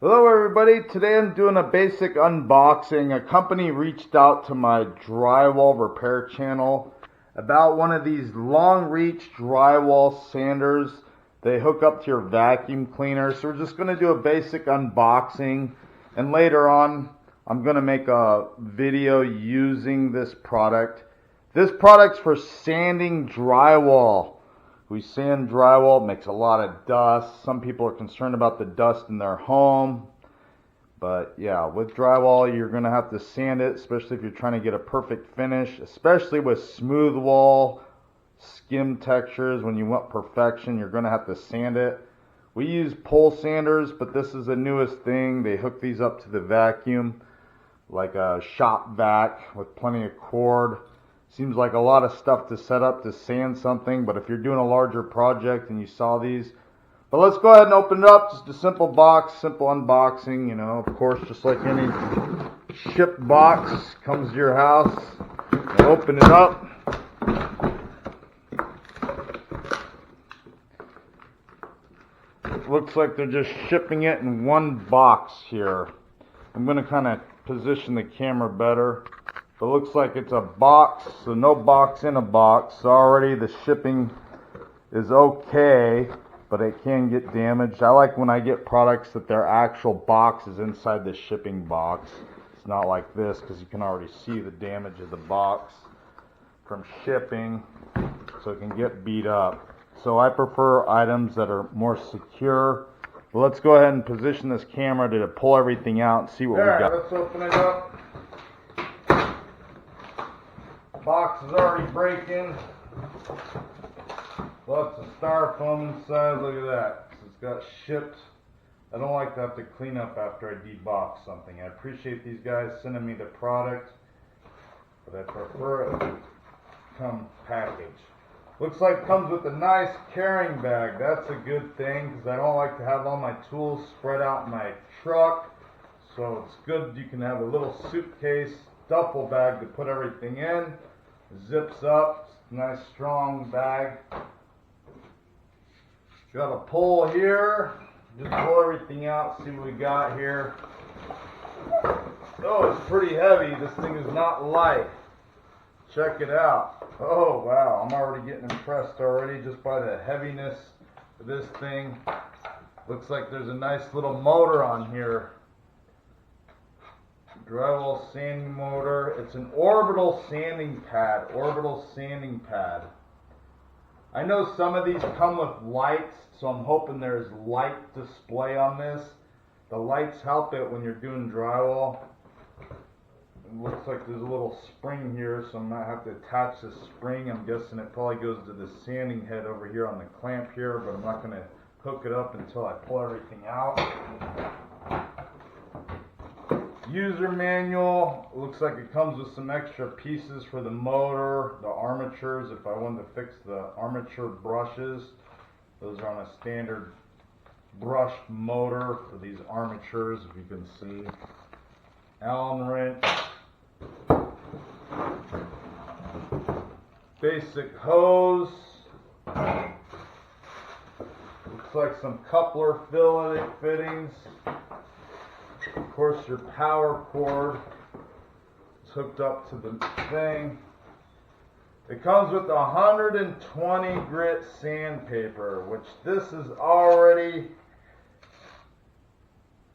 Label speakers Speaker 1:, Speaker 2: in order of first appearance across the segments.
Speaker 1: Hello everybody, today I'm doing a basic unboxing. A company reached out to my drywall repair channel about one of these long reach drywall sanders. They hook up to your vacuum cleaner. So we're just going to do a basic unboxing, and later on I'm going to make a video using this product. This product's for sanding drywall. We sand drywall, it makes a lot of dust. Some people are concerned about the dust in their home. But yeah, with drywall, you're going to have to sand it, especially if you're trying to get a perfect finish, especially with smooth wall, skim textures. When you want perfection, you're going to have to sand it. We use pole sanders, but this is the newest thing. They hook these up to the vacuum, like a shop vac with plenty of cord. Seems like a lot of stuff to set up to sand something, but if you're doing a larger project and you saw these. But let's go ahead and open it up. Just a simple box, simple unboxing, you know, of course, just like any shipped box comes to your house. And open it up. It looks like they're just shipping it in one box here. I'm going to kind of position the camera better. It looks like it's a box, so no box in a box. So already the shipping is okay, but it can get damaged. I like when I get products that their actual box is inside the shipping box. It's not like this, because you can already see the damage of the box from shipping, so it can get beat up. So I prefer items that are more secure. But let's go ahead and position this camera to pull everything out and see what we got. Let's open it up. Box is already breaking. Lots of styrofoam inside. Look at that. So it's got shipped. I don't like to have to clean up after I debox something. I appreciate these guys sending me the product, but I prefer it to come packaged. Looks like it comes with a nice carrying bag. That's a good thing, because I don't like to have all my tools spread out in my truck. So it's good you can have a little suitcase, duffel bag to put everything in. Zips up, nice strong bag. Got a pull here, just pull everything out, see what we got here. Oh, it's pretty heavy. This thing is not light. Check it out. Oh wow, I'm already getting impressed already just by the heaviness of this thing. Looks like there's a nice little motor on here. Drywall sanding motor. It's an orbital sanding pad. Orbital sanding pad. I know some of these come with lights, so I'm hoping there's light display on this. The lights help it when you're doing drywall. It looks like there's a little spring here, so I might have to attach the spring. I'm guessing it probably goes to the sanding head over here on the clamp here, but I'm not going to hook it up until I pull everything out. User manual. Looks like it comes with some extra pieces for the motor, the armatures, if I wanted to fix the armature brushes. Those are on a standard brushed motor for these armatures, if you can see. Allen wrench. Basic hose. Looks like some coupler fittings. Of course, your power cord is hooked up to the thing. It comes with 120 grit sandpaper, which this is already.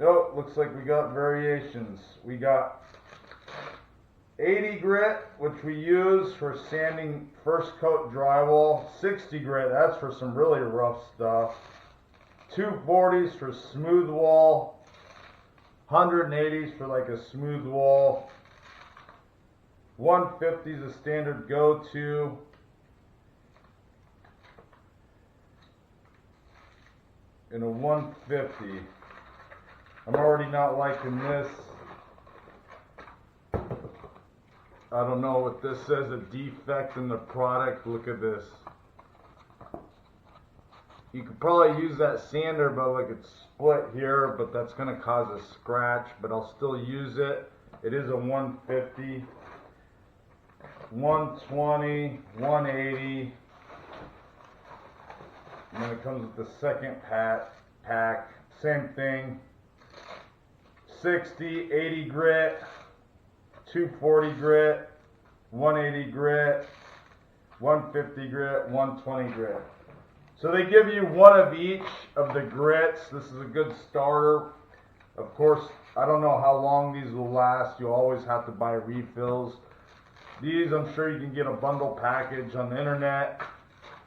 Speaker 1: Oh, looks like we got variations. We got 80 grit, which we use for sanding first coat drywall. 60 grit, that's for some really rough stuff. 240s for smooth wall. 180s for like a smooth wall. 150 is a standard go-to. And a 150. I'm already not liking this. I don't know what this says, a defect in the product. Look at this. You could probably use that sander, but like it's split here, but that's going to cause a scratch, but I'll still use it. It is a 150, 120, 180, and then it comes with the second pack, same thing. 460, 80 grit, 240 grit, 180 grit, 150 grit, 120 grit. So they give you one of each of the grits. This is a good starter. Of course, I don't know how long these will last. You'll always have to buy refills. These, I'm sure you can get a bundle package on the internet.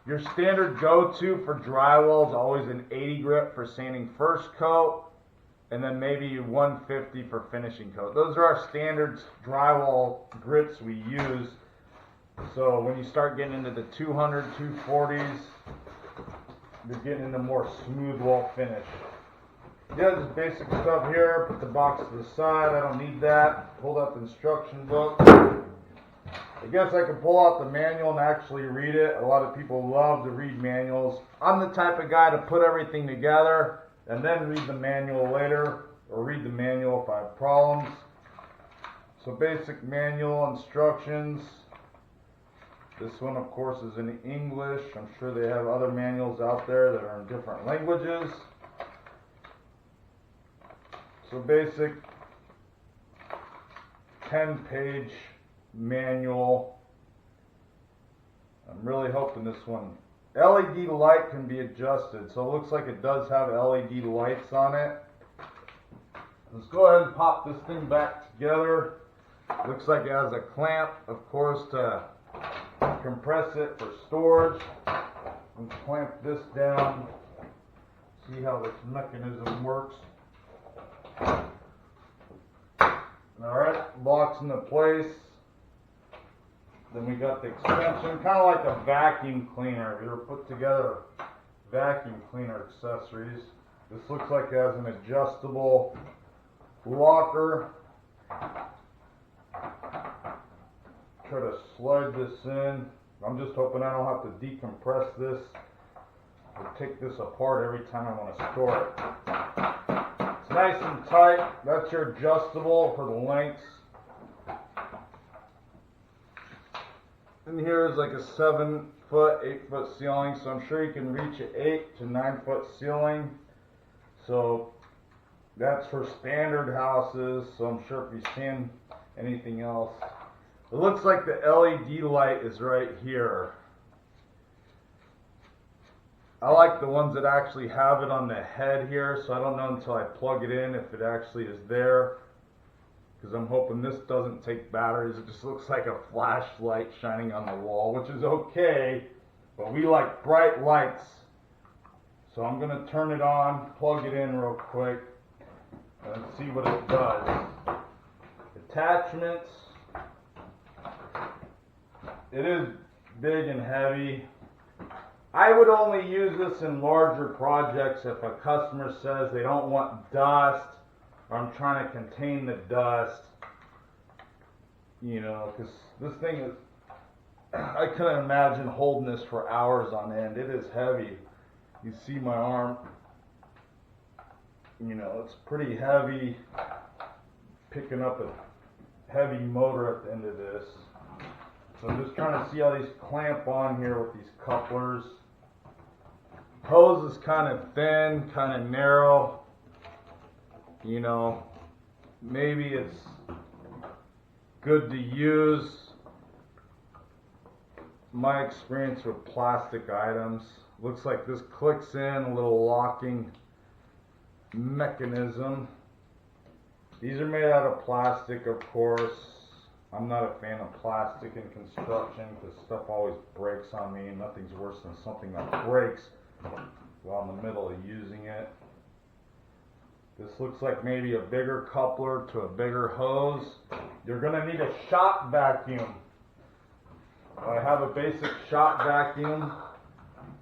Speaker 1: Your standard go-to for drywall is always an 80 grit for sanding first coat, and then maybe 150 for finishing coat. Those are our standard drywall grits we use. So when you start getting into the 200, 240s, you're getting into more smooth wall finish. Yeah, this basic stuff here. Put the box to the side. I don't need that. Pulled out the instruction book. I guess I could pull out the manual and actually read it. A lot of people love to read manuals. I'm the type of guy to put everything together and then read the manual later, or read the manual if I have problems. So basic manual instructions. This one, of course, is in English. I'm sure they have other manuals out there that are in different languages. So basic 10-page manual. I'm really hoping this one. LED light can be adjusted, so it looks like it does have LED lights on it. Let's go ahead and pop this thing back together. Looks like it has a clamp, of course, to compress it for storage. And clamp this down. See how this mechanism works. Alright, locks into place. Then we got the extension, kind of like a vacuum cleaner. If you ever put together vacuum cleaner accessories. This looks like it has an adjustable locker. Try to slide this in. I'm just hoping I don't have to decompress this or take this apart every time I want to store it. It's nice and tight. That's your adjustable for the lengths. And here is like a 7-foot, 8-foot ceiling, so I'm sure you can reach an 8 to 9-foot ceiling. So that's for standard houses, so I'm sure if you've seen anything else. It looks like the LED light is right here. I like the ones that actually have it on the head here, so I don't know until I plug it in if it actually is there. Because I'm hoping this doesn't take batteries. It just looks like a flashlight shining on the wall, which is okay, but we like bright lights. So I'm going to turn it on, plug it in real quick, and see what it does. Attachments. It is big and heavy. I would only use this in larger projects if a customer says they don't want dust, or I'm trying to contain the dust, you know, because this thing is, I couldn't imagine holding this for hours on end. It is heavy. You see my arm, you know, it's pretty heavy, picking up a heavy motor at the end of this. So I'm just trying to see how these clamp on here with these couplers. Hose is kind of thin, kind of narrow. You know, maybe it's good to use. My experience with plastic items, looks like this clicks in, a little locking mechanism. These are made out of plastic, of course. I'm not a fan of plastic in construction because stuff always breaks on me, and nothing's worse than something that breaks while in the middle of using it. This looks like maybe a bigger coupler to a bigger hose. You're going to need a shop vacuum. I have a basic shop vacuum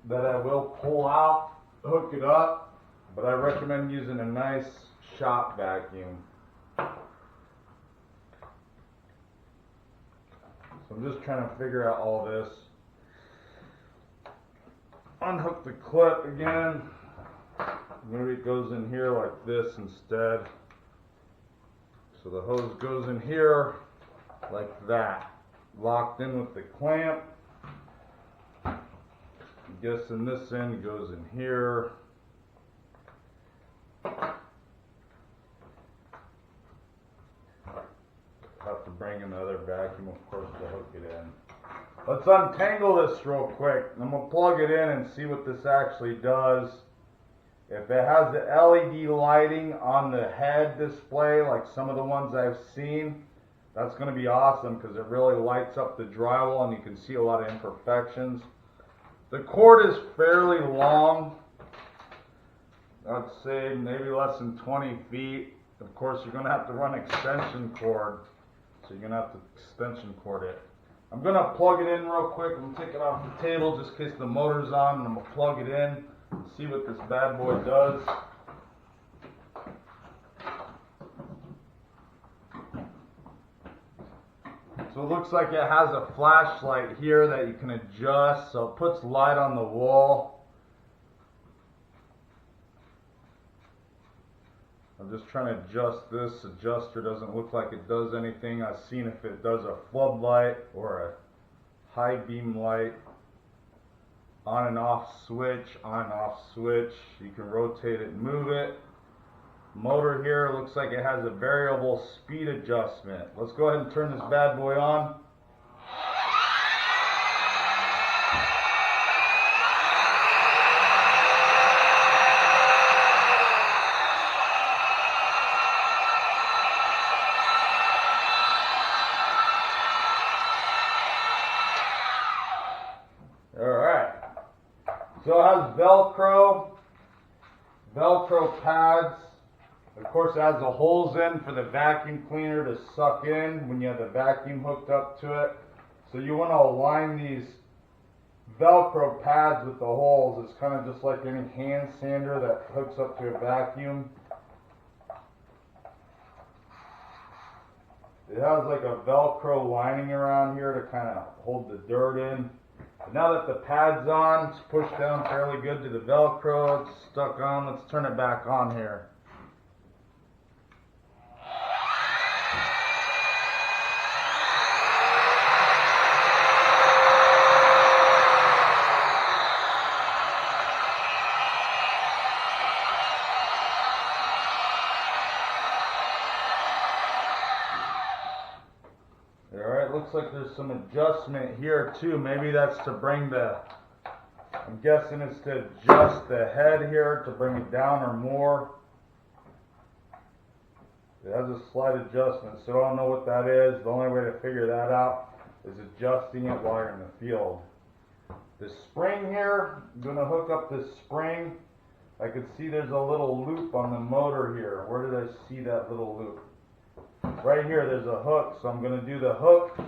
Speaker 1: that I will pull out, hook it up, but I recommend using a nice shop vacuum. So I'm just trying to figure out all this. Unhook the clip again. Maybe it goes in here like this instead. So the hose goes in here like that, locked in with the clamp. I'm guessing this end goes in here. Have to bring another vacuum, of course, to hook it in. Let's untangle this real quick. I'm going to plug it in and see what this actually does. If it has the LED lighting on the head display, like some of the ones I've seen, that's going to be awesome because it really lights up the drywall and you can see a lot of imperfections. The cord is fairly long. I'd say maybe less than 20 feet. Of course, you're going to have to run extension cord. So you're going to have to extension cord it. I'm going to plug it in real quick. I'm going to take it off the table just in case the motor's on. And I'm going to plug it in and see what this bad boy does. So it looks like it has a flashlight here that you can adjust. So it puts light on the wall. I'm just trying to adjust this. Adjuster doesn't look like it does anything. I've seen if it does a floodlight or a high beam light. On and off switch, on and off switch. You can rotate it and move it. Motor here looks like it has a variable speed adjustment. Let's go ahead and turn this bad boy on. So it has Velcro pads. Of course, it has the holes in for the vacuum cleaner to suck in when you have the vacuum hooked up to it. So you want to align these Velcro pads with the holes. It's kind of just like any hand sander that hooks up to a vacuum. It has like a Velcro lining around here to kind of hold the dirt in. Now that the pad's on, it's pushed down fairly good to the Velcro. It's stuck on. Let's turn it back on here. Alright, looks like there's some adjustment here too. Maybe that's to bring the, I'm guessing it's to adjust the head here to bring it down or more. It has a slight adjustment, so I don't know what that is. The only way to figure that out is adjusting it while you're in the field. The spring here, I'm going to hook up this spring. I can see there's a little loop on the motor here. Where did I see that little loop? Right here, there's a hook, so I'm going to do the hook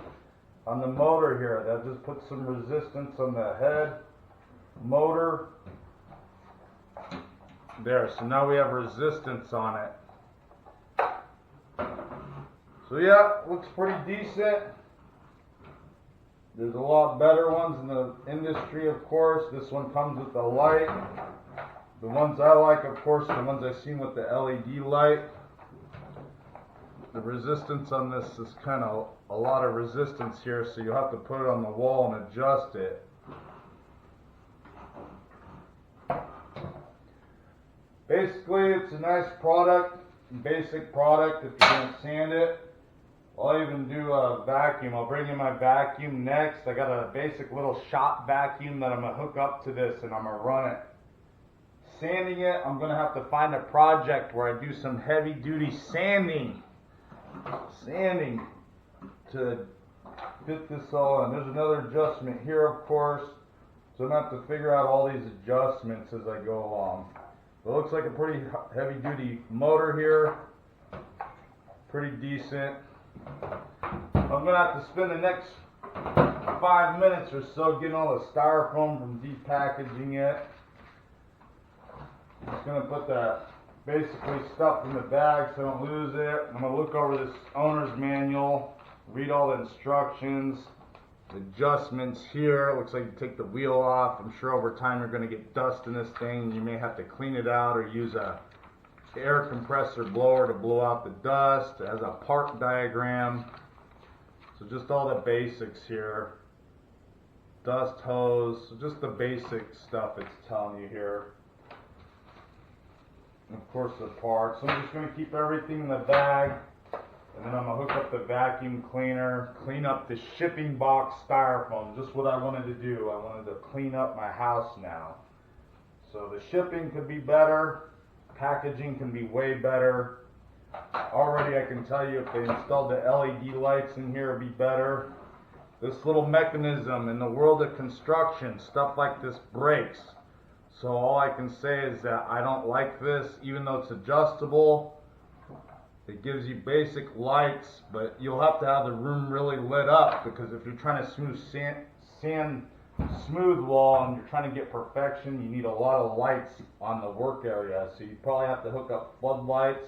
Speaker 1: on the motor here. That just puts some resistance on the head, motor. There, so now we have resistance on it. So yeah, looks pretty decent. There's a lot better ones in the industry, of course. This one comes with the light. The ones I like, of course, the ones I've seen with the LED light. The resistance on this is kind of a lot of resistance here, so you'll have to put it on the wall and adjust it. Basically, it's a nice product, basic product if you're going to sand it. I'll even do a vacuum. I'll bring in my vacuum next. I got a basic little shop vacuum that I'm going to hook up to this and I'm going to run it. Sanding it, I'm going to have to find a project where I do some heavy duty sanding to fit this all in. There's another adjustment here, of course, so I'm going to have to figure out all these adjustments as I go along. It looks like a pretty heavy duty motor here, pretty decent. I'm going to have to spend the next 5 minutes or so getting all the styrofoam from depackaging it. I'm just going to put that basically stuff in the bag so I don't lose it. I'm going to look over this owner's manual, read all the instructions, adjustments here. It looks like you take the wheel off. I'm sure over time you're going to get dust in this thing. You may have to clean it out or use a air compressor blower to blow out the dust. It has a part diagram. So just all the basics here. Dust hose, so just the basic stuff it's telling you here. And of course the parts. So I'm just going to keep everything in the bag. And then I'm going to hook up the vacuum cleaner, clean up the shipping box styrofoam, just what I wanted to do. I wanted to clean up my house now. So the shipping could be better, packaging can be way better. Already I can tell you if they installed the LED lights in here, it'd be better. This little mechanism in the world of construction, stuff like this breaks. So all I can say is that I don't like this, even though it's adjustable. It gives you basic lights, but you'll have to have the room really lit up, because if you're trying to smooth wall and you're trying to get perfection, you need a lot of lights on the work area. So you probably have to hook up floodlights,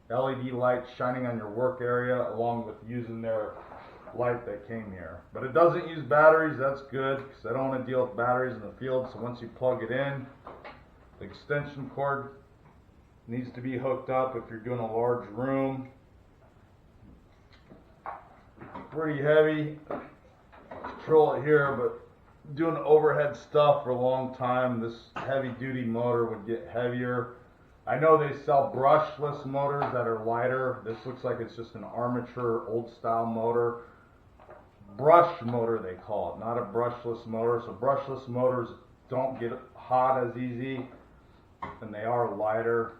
Speaker 1: LED lights shining on your work area, along with using their light that came here. But it doesn't use batteries, that's good, because I don't want to deal with batteries in the field. So once you plug it in, the extension cord needs to be hooked up if you're doing a large room. Pretty heavy. Control it here, but doing overhead stuff for a long time, this heavy duty motor would get heavier. I know they sell brushless motors that are lighter. This looks like it's just an armature old style motor. Brush motor they call it, not a brushless motor. So brushless motors don't get hot as easy, and they are lighter.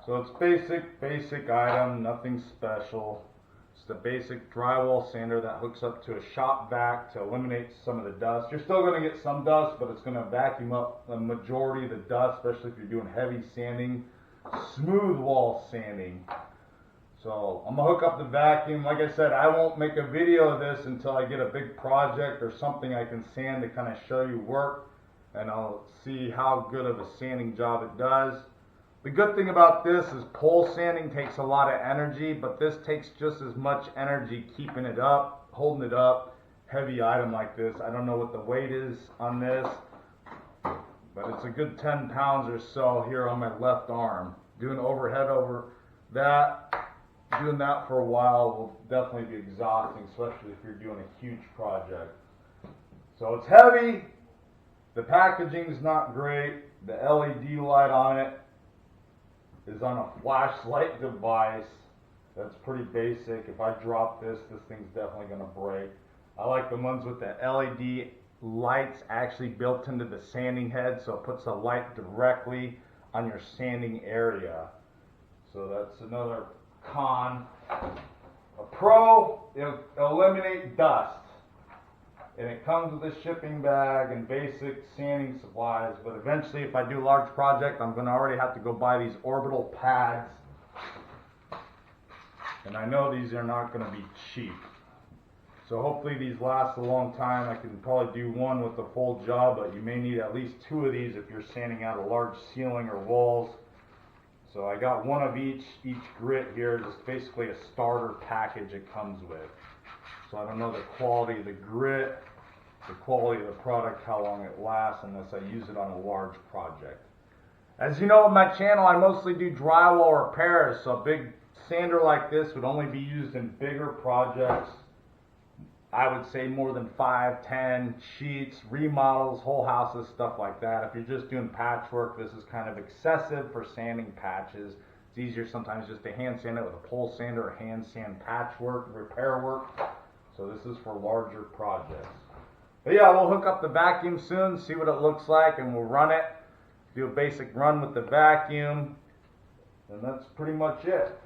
Speaker 1: So it's basic item, nothing special. It's a basic drywall sander that hooks up to a shop vac to eliminate some of the dust. You're still going to get some dust, but it's going to vacuum up the majority of the dust, especially if you're doing heavy sanding, smooth wall sanding. So I'm going to hook up the vacuum. Like I said, I won't make a video of this until I get a big project or something I can sand to kind of show you work, and I'll see how good of a sanding job it does. The good thing about this is pole sanding takes a lot of energy, but this takes just as much energy keeping it up, holding it up. Heavy item like this, I don't know what the weight is on this, but it's a good 10 pounds or so here on my left arm. Doing overhead over that, doing that for a while will definitely be exhausting, especially if you're doing a huge project. So it's heavy, the packaging's not great, the LED light on it is on a flashlight device. That's pretty basic. If I drop this, this thing's definitely going to break. I like the ones with the LED lights actually built into the sanding head, so it puts the light directly on your sanding area. So that's another con. A pro, it'll eliminate dust. And it comes with a shipping bag and basic sanding supplies, but eventually if I do a large project, I'm going to already have to go buy these orbital pads. And I know these are not going to be cheap. So hopefully these last a long time. I can probably do one with the full job, but you may need at least 2 of these if you're sanding out a large ceiling or walls. So I got one of each grit here, just basically a starter package it comes with. So I don't know the quality of the grit, the quality of the product, how long it lasts, unless I use it on a large project. As you know, on my channel, I mostly do drywall repairs, so a big sander like this would only be used in bigger projects. I would say more than 5, 10 sheets, remodels, whole houses, stuff like that. If you're just doing patchwork, this is kind of excessive for sanding patches. It's easier sometimes just to hand sand it with a pole sander or hand sand patchwork, repair work. So this is for larger projects. But yeah, we'll hook up the vacuum soon, see what it looks like, and we'll run it. Do a basic run with the vacuum, and that's pretty much it.